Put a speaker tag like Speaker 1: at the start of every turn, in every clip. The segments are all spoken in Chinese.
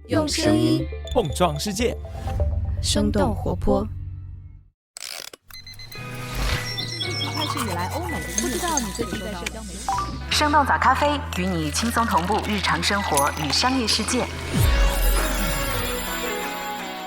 Speaker 1: 用声音
Speaker 2: 碰撞世界，
Speaker 1: 生动活泼。
Speaker 3: 开始以来，欧美的不知道你最近在社交媒体。
Speaker 4: 生动早咖啡与你轻松同步日常生活与商业世界。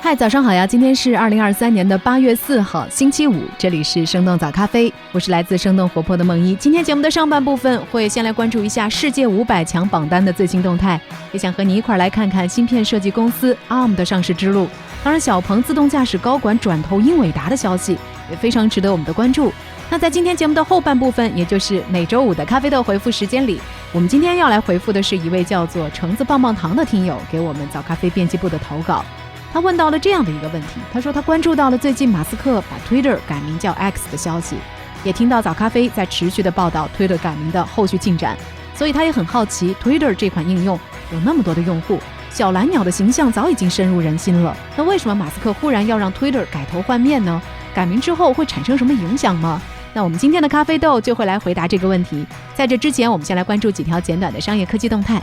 Speaker 3: 嗨，早上好呀！今天是2023年的8月4号，星期五，这里是生动早咖啡，我是来自生动活泼的梦一。今天节目的上半部分会先来关注一下世界500强榜单的最新动态，也想和你一块来看看芯片设计公司 ARM 的上市之路。当然，小鹏自动驾驶高管转投英伟达的消息也非常值得我们的关注。那在今天节目的后半部分，也就是每周五的咖啡豆回复时间里，我们今天要来回复的是一位叫做橙子棒棒糖的听友给我们早咖啡编辑部的投稿。他问到了这样的一个问题，他说他关注到了最近马斯克把 Twitter 改名叫 X 的消息，也听到早咖啡在持续的报道 Twitter 改名的后续进展，所以他也很好奇 Twitter 这款应用有那么多的用户，小蓝鸟的形象早已经深入人心了，那为什么马斯克忽然要让 Twitter 改头换面呢？改名之后会产生什么影响吗？那我们今天的咖啡豆就会来回答这个问题。在这之前，我们先来关注几条简短的商业科技动态。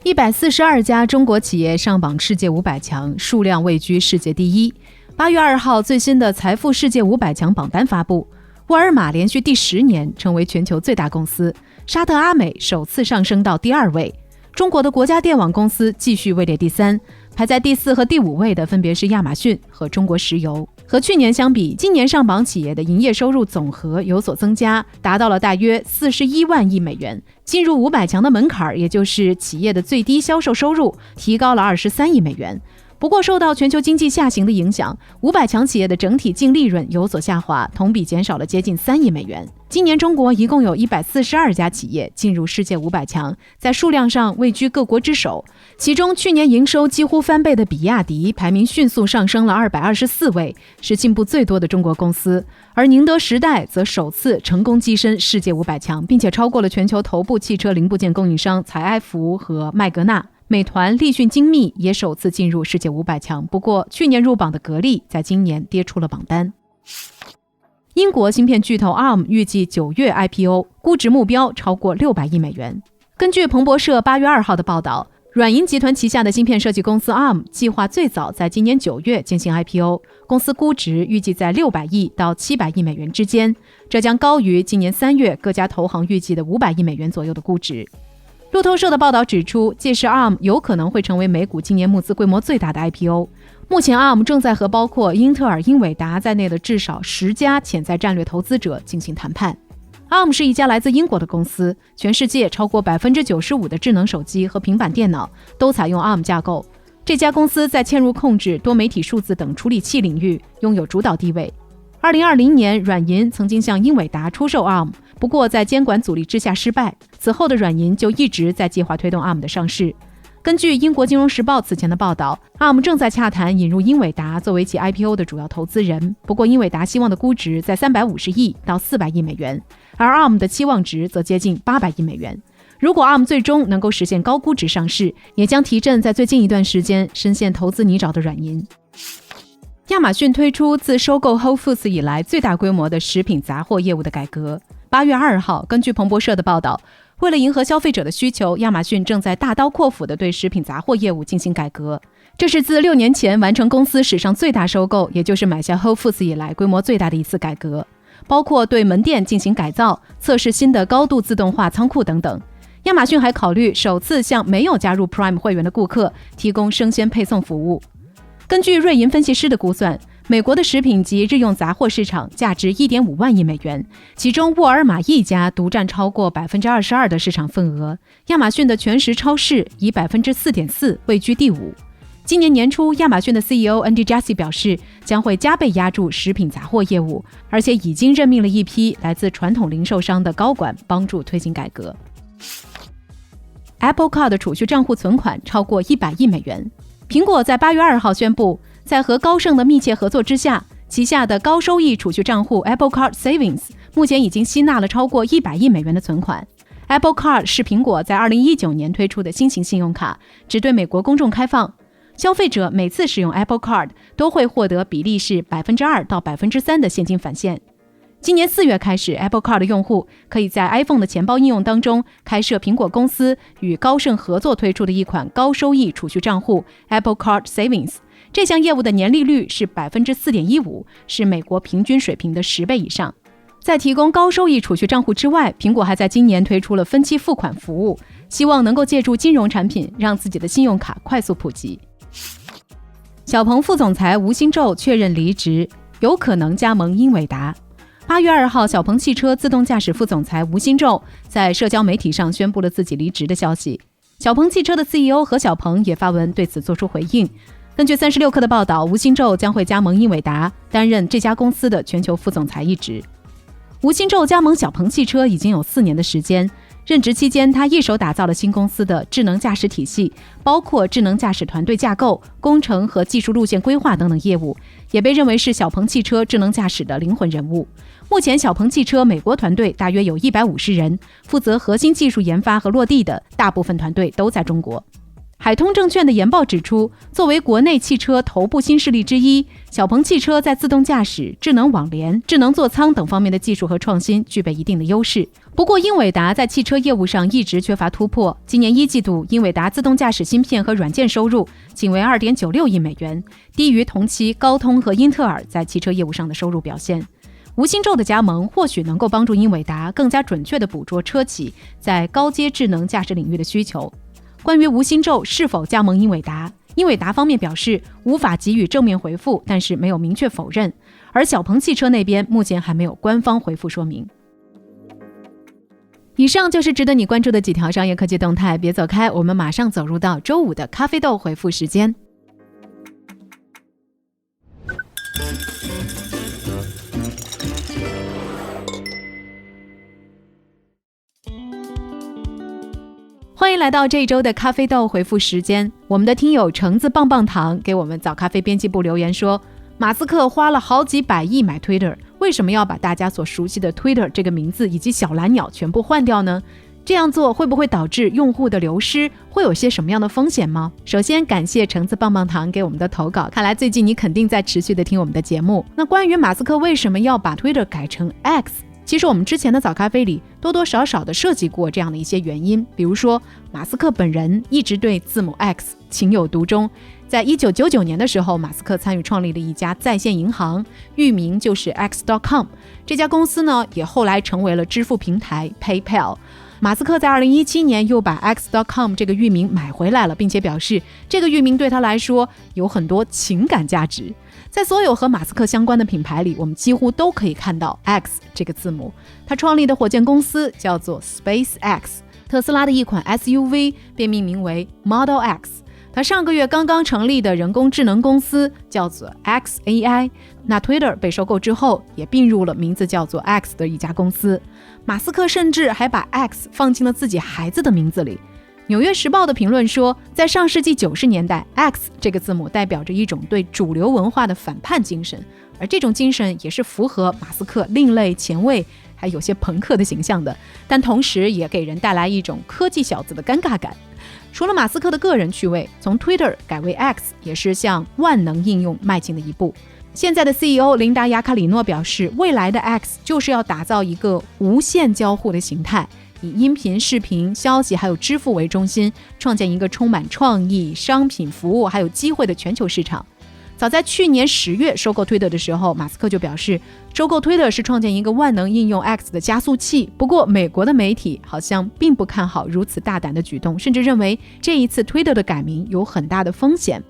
Speaker 3: 142家中国企业上榜世界500强，数量位居世界第一。8月2号，最新的财富世界500强榜单发布，沃尔玛连续第10年成为全球最大公司，沙特阿美首次上升到第2位。中国的国家电网公司继续位列第3，排在第4和第5位的分别是亚马逊和中国石油。和去年相比，今年上榜企业的营业收入总和有所增加，达到了大约41万亿美元。进入500强的门槛，也就是企业的最低销售收入，提高了23亿美元。不过受到全球经济下行的影响，500强企业的整体净利润有所下滑，同比减少了接近3亿美元。今年中国一共有142家企业进入世界500强，在数量上位居各国之首。其中去年营收几乎翻倍的比亚迪排名迅速上升了224位，是进步最多的中国公司。而宁德时代则首次成功跻身世界500强，并且超过了全球头部汽车零部件供应商采埃孚和麦格纳。美团、立讯精密也首次进入世界500强，不过去年入榜的格力在今年跌出了榜单。英国芯片巨头 ARM 预计9月 IPO， 估值目标超过600亿美元。根据彭博社8月2号的报道，软银集团旗下的芯片设计公司 ARM 计划最早在今年9月进行 IPO， 公司估值预计在600亿到700亿美元之间，这将高于今年3月各家投行预计的500亿美元左右的估值。路透社的报道指出，届时 ARM 有可能会成为美股今年募资规模最大的 IPO。目前 ARM 正在和包括英特尔、英伟达在内的至少10家潜在战略投资者进行谈判。ARM 是一家来自英国的公司，全世界超过 95% 的智能手机和平板电脑都采用 ARM 架构。这家公司在嵌入控制、多媒体数字等处理器领域拥有主导地位。2020年，软银曾经向英伟达出售 ARM， 不过在监管阻力之下失败。此后的软银就一直在计划推动 ARM 的上市。根据英国金融时报此前的报道， ARM 正在洽谈引入英伟达作为其 IPO 的主要投资人，不过英伟达希望的估值在350亿到400亿美元，而 ARM 的期望值则接近800亿美元。如果 ARM 最终能够实现高估值上市，也将提振在最近一段时间深陷投资泥沼的软银。亚马逊推出自收购 Whole Foods 以来最大规模的食品杂货业务的改革。8月2号，根据彭博社的报道，为了迎合消费者的需求，亚马逊正在大刀阔斧地对食品杂货业务进行改革。这是自6年前完成公司史上最大收购，也就是买下 Whole Foods 以来规模最大的一次改革，包括对门店进行改造、测试新的高度自动化仓库等等。亚马逊还考虑首次向没有加入 Prime 会员的顾客提供生鲜配送服务。根据瑞银分析师的估算，美国的食品及日用杂货市场价值 1.5 万亿美元，其中沃尔玛一家独占超过 22% 的市场份额，亚马逊的全食超市以 4.4% 位居第5。今年年初，亚马逊的 CEO Andy Jassy 表示，将会加倍压注食品杂货业务，而且已经任命了一批来自传统零售商的高管帮助推进改革。Apple Card 的储蓄账户存款超过100亿美元。苹果在8月2号宣布，在和高盛的密切合作之下，旗下的高收益储蓄账户 Apple Card Savings 目前已经吸纳了超过100亿美元的存款。Apple Card 是苹果在2019年推出的新型信用卡，只对美国公众开放。消费者每次使用 Apple Card 都会获得比例是 2% 到 3% 的现金返现。今年4月开始 Apple Card 的用户可以在 iPhone 的钱包应用当中开设苹果公司与高盛合作推出的一款高收益储蓄账户 Apple Card Savings。这项业务的年利率是 4.15%， 是美国平均水平的10倍以上。在提供高收益储蓄账户之外，苹果还在今年推出了分期付款服务，希望能够借助金融产品让自己的信用卡快速普及。小鹏副总裁吴新宙确认离职，有可能加盟英伟达。8月2号，小鹏汽车自动驾驶副总裁吴新宙在社交媒体上宣布了自己离职的消息。小鹏汽车的 CEO 何小鹏也发文对此做出回应。根据36氪的报道，吴新宙将会加盟英伟达，担任这家公司的全球副总裁一职。吴新宙加盟小鹏汽车已经有4年的时间，任职期间他一手打造了新公司的智能驾驶体系，包括智能驾驶团队架构、工程和技术路线规划等等业务，也被认为是小鹏汽车智能驾驶的灵魂人物。目前小鹏汽车美国团队大约有150人，负责核心技术研发和落地的大部分团队都在中国。海通证券的研报指出，作为国内汽车头部新势力之一，小鹏汽车在自动驾驶、智能网联、智能座舱等方面的技术和创新具备一定的优势。不过英伟达在汽车业务上一直缺乏突破，今年1季度英伟达自动驾驶芯片和软件收入仅为 2.96 亿美元，低于同期高通和英特尔在汽车业务上的收入表现。吴新宙的加盟或许能够帮助英伟达更加准确地捕捉车企在高阶智能驾驶领域的需求。关于吴新宙是否加盟英伟达，英伟达方面表示无法给予正面回复，但是没有明确否认。而小鹏汽车那边目前还没有官方回复说明。以上就是值得你关注的几条商业科技动态，别走开，我们马上走入到周五的咖啡豆回复时间。欢迎来到这一周的咖啡豆回复时间。我们的听友橙子棒棒糖给我们早咖啡编辑部留言说，马斯克花了好几百亿买 Twitter， 为什么要把大家所熟悉的 Twitter 这个名字以及小蓝鸟全部换掉呢？这样做会不会导致用户的流失？会有些什么样的风险吗？首先感谢橙子棒棒糖给我们的投稿，看来最近你肯定在持续的听我们的节目。那关于马斯克为什么要把 Twitter 改成 X，其实我们之前的早咖啡里多多少少的涉及过这样的一些原因，比如说马斯克本人一直对字母 X 情有独钟。在1999年的时候，马斯克参与创立了一家在线银行，域名就是 X.com。 这家公司呢，也后来成为了支付平台 PayPal。马斯克在2017年又把 X.com 这个域名买回来了，并且表示这个域名对他来说有很多情感价值。在所有和马斯克相关的品牌里，我们几乎都可以看到 X 这个字母。他创立的火箭公司叫做 SpaceX， 特斯拉的一款 SUV 被命名为 Model X。他上个月刚刚成立的人工智能公司叫做 XAI， 那 Twitter 被收购之后也并入了名字叫做 X 的一家公司。马斯克甚至还把 X 放进了自己孩子的名字里。纽约时报的评论说，在上世纪90年代 X 这个字母代表着一种对主流文化的反叛精神，而这种精神也是符合马斯克另类前卫还有些朋克的形象的，但同时也给人带来一种科技小子的尴尬感。除了马斯克的个人趣味，从 Twitter 改为 X 也是向万能应用迈进的一步。现在的 CEO 琳达·雅卡里诺表示，未来的 X 就是要打造一个无限交互的形态，以音频、视频、消息还有支付为中心，创建一个充满创意、商品、服务还有机会的全球市场。早在去年10月收购 Twitter 的时候，马斯克就表示，收购 Twitter 是创建一个万能应用 X 的加速器。不过美国的媒体好像并不看好如此大胆的举动，甚至认为这一次 Twitter 的改名有很大的风险。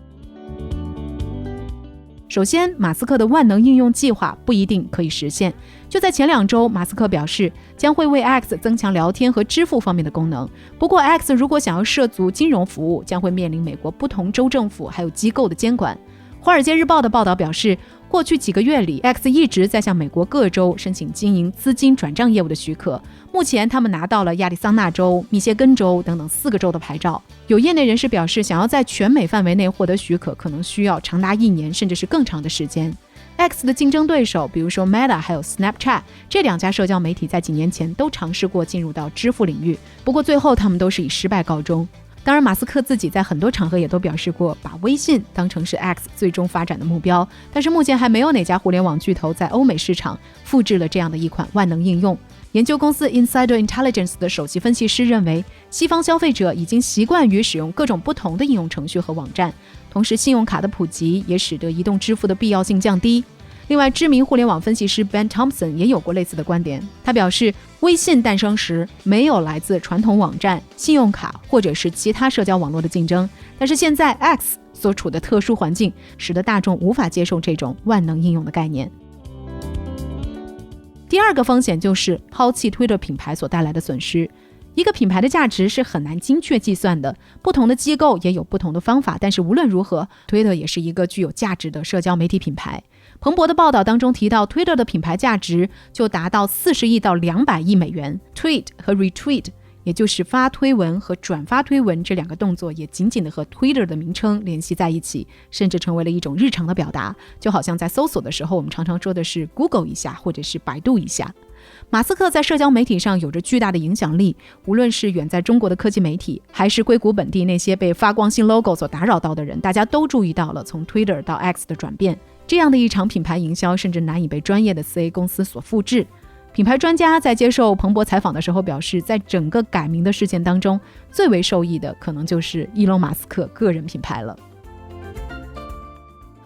Speaker 3: 首先，马斯克的万能应用计划不一定可以实现。就在前2周，马斯克表示将会为 X 增强聊天和支付方面的功能。不过 X 如果想要涉足金融服务，将会面临美国不同州政府还有机构的监管。华尔街日报的报道表示，过去几个月里 X 一直在向美国各州申请经营资金转账业务的许可，目前他们拿到了亚利桑那州、密歇根州等等4个州的牌照。有业内人士表示，想要在全美范围内获得许可，可能需要长达1年甚至是更长的时间。X 的竞争对手比如说 Meta 还有 Snapchat， 这2家社交媒体在几年前都尝试过进入到支付领域，不过最后他们都是以失败告终。当然，马斯克自己在很多场合也都表示过，把微信当成是 X 最终发展的目标，但是目前还没有哪家互联网巨头在欧美市场复制了这样的一款万能应用。研究公司 Insider Intelligence 的首席分析师认为，西方消费者已经习惯于使用各种不同的应用程序和网站，同时信用卡的普及也使得移动支付的必要性降低。另外，知名互联网分析师 Ben Thompson 也有过类似的观点。他表示，微信诞生时没有来自传统网站、信用卡或者是其他社交网络的竞争，但是现在 X 所处的特殊环境使得大众无法接受这种万能应用的概念。第二个风险就是抛弃 Twitter 品牌所带来的损失。一个品牌的价值是很难精确计算的，不同的机构也有不同的方法，但是无论如何 Twitter 也是一个具有价值的社交媒体品牌。彭博的报道当中提到， Twitter 的品牌价值就达到40亿到200亿美元。 Tweet 和 Retweet， 也就是发推文和转发推文，这两个动作也紧紧地和 Twitter 的名称联系在一起，甚至成为了一种日常的表达，就好像在搜索的时候我们常常说的是 Google 一下或者是百度一下。马斯克在社交媒体上有着巨大的影响力，无论是远在中国的科技媒体，还是硅谷本地那些被发光性 logo 所打扰到的人，大家都注意到了从 Twitter 到 X 的转变。这样的一场品牌营销甚至难以被专业的 4A 公司所复制。品牌专家在接受彭博采访的时候表示，在整个改名的事件当中，最为受益的可能就是伊隆马斯克个人品牌了。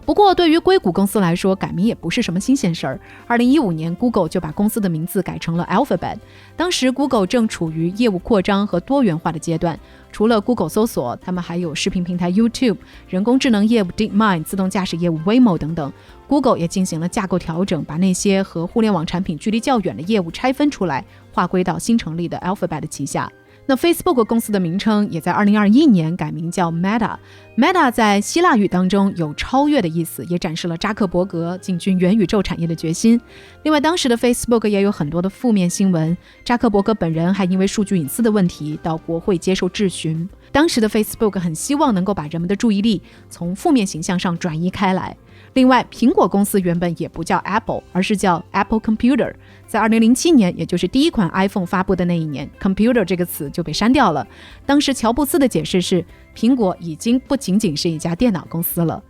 Speaker 3: 不过对于硅谷公司来说，改名也不是什么新鲜事儿。2015年 Google 就把公司的名字改成了 Alphabet， 当时 Google 正处于业务扩张和多元化的阶段，除了 Google 搜索，他们还有视频平台 YouTube、 人工智能业务 DeepMind、 自动驾驶业务 Waymo 等等。 Google 也进行了架构调整，把那些和互联网产品距离较远的业务拆分出来，划归到新成立的 Alphabet 旗下。那 Facebook 公司的名称也在2021年改名叫 Meta。Meta 在希腊语当中有超越的意思，也展示了扎克伯格进军元宇宙产业的决心。另外，当时的 Facebook 也有很多的负面新闻，扎克伯格本人还因为数据隐私的问题到国会接受质询。当时的 Facebook 很希望能够把人们的注意力从负面形象上转移开来。另外，苹果公司原本也不叫 Apple， 而是叫 Apple Computer。在2007年，也就是第一款 iPhone 发布的那一年， Computer 这个词就被删掉了。当时乔布斯的解释是，苹果已经不仅仅是一家电脑公司了。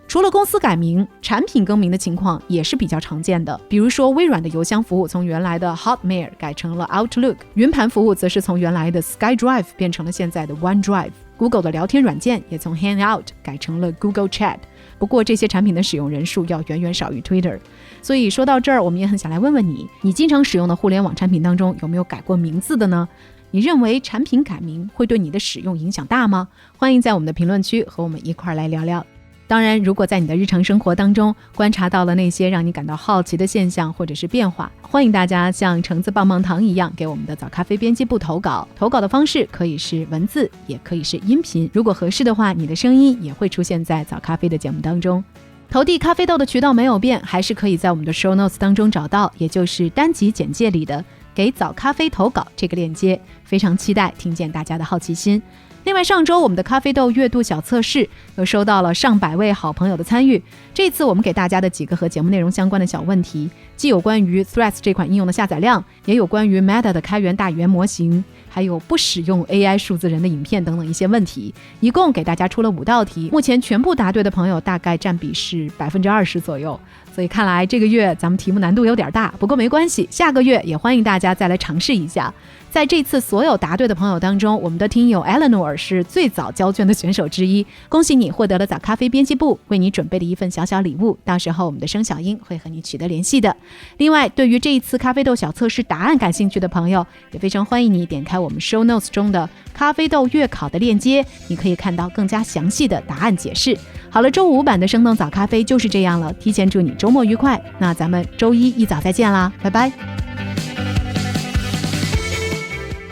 Speaker 3: 除了公司改名，产品更名的情况也是比较常见的。比如说，微软的邮箱服务从原来的 Hotmail 改成了 Outlook， 云盘服务则是从原来的 SkyDrive 变成了现在的 OneDrive。Google 的聊天软件也从 Hangout 改成了 Google Chat。不过这些产品的使用人数要远远少于 Twitter。 所以说到这儿，我们也很想来问问你，你经常使用的互联网产品当中有没有改过名字的呢？你认为产品改名会对你的使用影响大吗？欢迎在我们的评论区和我们一块来聊聊。当然，如果在你的日常生活当中观察到了那些让你感到好奇的现象或者是变化，欢迎大家像橙子棒棒糖一样给我们的早咖啡编辑部投稿。投稿的方式可以是文字，也可以是音频，如果合适的话，你的声音也会出现在早咖啡的节目当中。投递咖啡豆的渠道没有变，还是可以在我们的 show notes 当中找到，也就是单集简介里的给早咖啡投稿这个链接。非常期待听见大家的好奇心。另外，上周我们的咖啡豆阅读小测试又收到了上百位好朋友的参与。这次我们给大家的几个和节目内容相关的小问题，既有关于 Threads 这款应用的下载量，也有关于 Meta 的开源大语言模型，还有不使用 AI 数字人的影片等等一些问题。一共给大家出了5道题，目前全部答对的朋友大概占比是 20% 左右。所以看来这个月咱们题目难度有点大，不过没关系，下个月也欢迎大家再来尝试一下。在这次所有答对的朋友当中，我们的听友 Eleanor 是最早交卷的选手之一，恭喜你获得了早咖啡编辑部为你准备的一份小小礼物，到时候我们的生小英会和你取得联系的。另外，对于这一次咖啡豆小测试答案感兴趣的朋友，也非常欢迎你点开我们 show notes 中的咖啡豆月考的链接，你可以看到更加详细的答案解释。好了，周五版的生动早咖啡就是这样了，提前祝你周末愉快，那咱们周一一早再见啦，拜拜。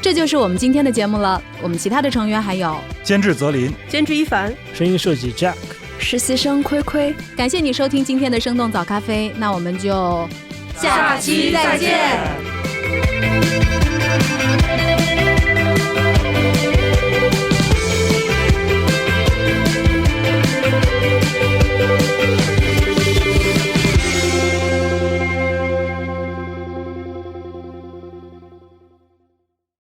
Speaker 3: 这就是我们今天的节目了，我们其他的成员还有
Speaker 2: 监制泽林，
Speaker 5: 监制一凡，
Speaker 6: 声音设计 Jack，
Speaker 1: 实习生亏亏。
Speaker 3: 感谢你收听今天的生动早咖啡，那我们就
Speaker 1: 下期再见。